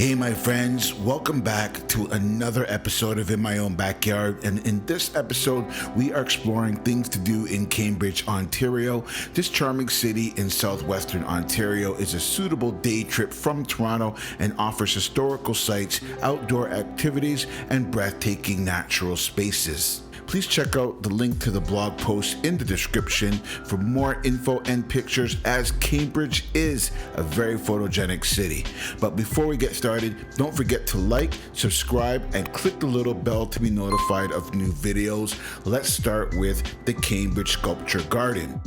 Hey my friends, welcome back to another episode of In My Own Backyard, and in this episode we are exploring things to do in Cambridge, Ontario. This charming city in Southwestern Ontario is a suitable day trip from Toronto and offers historical sites, outdoor activities, and breathtaking natural spaces. Please check out the link to the blog post in the description for more info and pictures, as Cambridge is a very photogenic city. But before we get started, don't forget to like, subscribe, and click the little bell to be notified of new videos. Let's start with the Cambridge Sculpture Garden.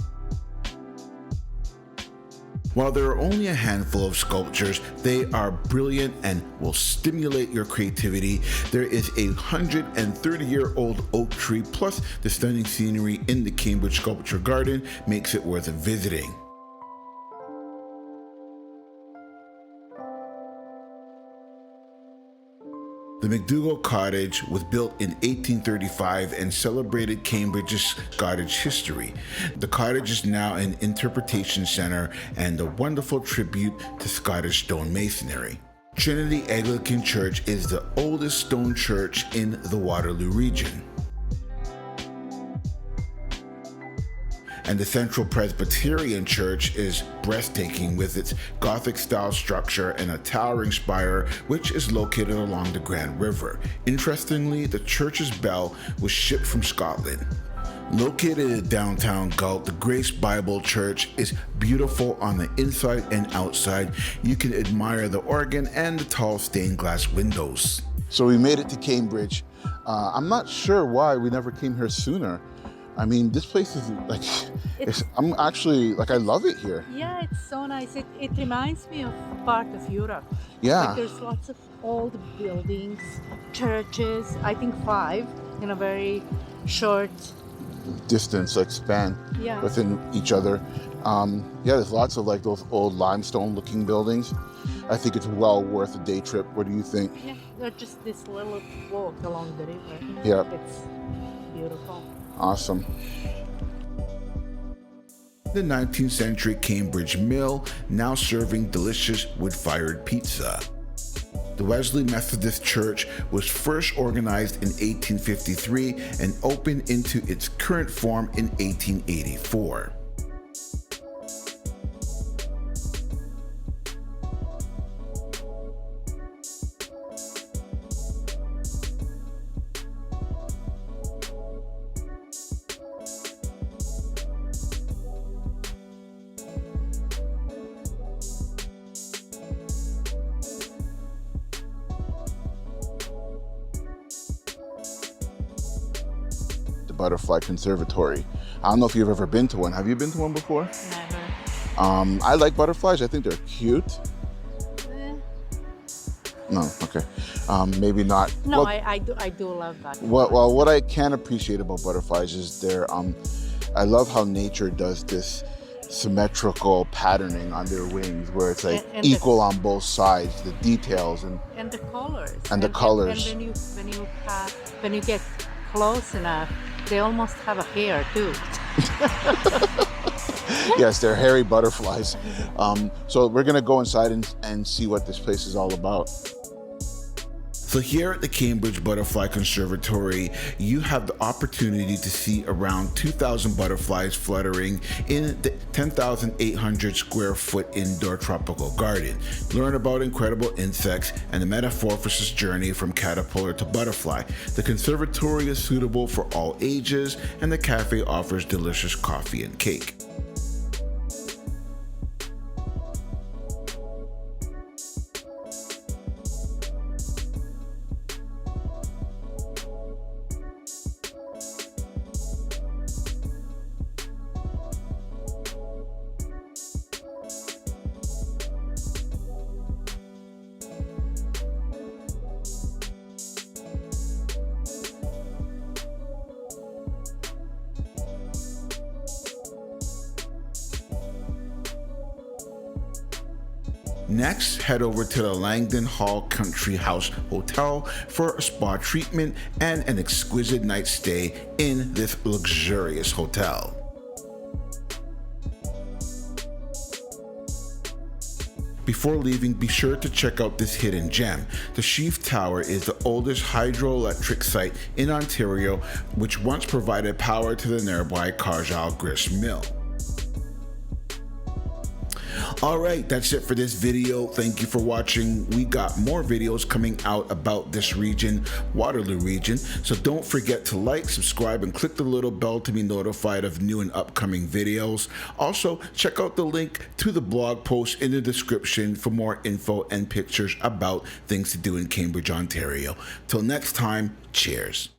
While there are only a handful of sculptures, they are brilliant and will stimulate your creativity. There is a 130-year-old oak tree, plus the stunning scenery in the Cambridge Sculpture Garden makes it worth visiting. The McDougall Cottage was built in 1835 and celebrated Cambridge's Scottish history. The cottage is now an interpretation center and a wonderful tribute to Scottish stonemasonry. Trinity Anglican Church is the oldest stone church in the Waterloo region. And the Central Presbyterian Church is breathtaking with its Gothic-style structure and a towering spire, which is located along the Grand River. Interestingly, the church's bell was shipped from Scotland. Located at downtown Galt, the Grace Bible Church is beautiful on the inside and outside. You can admire the organ and the tall stained glass windows. So we made it to Cambridge. I'm not sure why we never came here sooner. I mean, this place is like, I'm actually, like, I love it here. Yeah, it's so nice. It reminds me of part of Europe. Yeah. Like there's lots of old buildings, churches, I think 5 in a very short distance, like span within each other. Yeah, there's lots of like those old limestone looking buildings. I think it's well worth a day trip. What do you think? Yeah, they're just this little walk along the river. Yeah. It's beautiful. Awesome. The 19th century Cambridge Mill, now serving delicious wood-fired pizza. The Wesley Methodist Church was first organized in 1853 and opened into its current form in 1884. Butterfly Conservatory. I don't know if you've ever been to one. Have you been to one before? Never. I like butterflies. I think they're cute. No, okay. Maybe not. No, well, I do love that. Well, what I can appreciate about butterflies is their I love how nature does this symmetrical patterning on their wings, where it's like and equal on both sides, the details and the colors. And the colors. And when you get close enough, they almost have a hair too. Yes, they're hairy butterflies. So we're gonna go inside and see what this place is all about. So here at the Cambridge Butterfly Conservatory, you have the opportunity to see around 2,000 butterflies fluttering in the 10,800 square foot indoor tropical garden. Learn about incredible insects and the metamorphosis journey from caterpillar to butterfly. The conservatory is suitable for all ages, and the cafe offers delicious coffee and cake. Next, head over to the Langdon Hall Country House Hotel for a spa treatment and an exquisite night stay in this luxurious hotel. Before leaving, be sure to check out this hidden gem. The Sheaf Tower is the oldest hydroelectric site in Ontario, which once provided power to the nearby Cargill grist mill. Alright, that's it for this video. Thank you for watching. We got more videos coming out about this region, Waterloo region, so don't forget to like, subscribe, and click the little bell to be notified of new and upcoming videos. Also, check out the link to the blog post in the description for more info and pictures about things to do in Cambridge, Ontario. Till next time, cheers.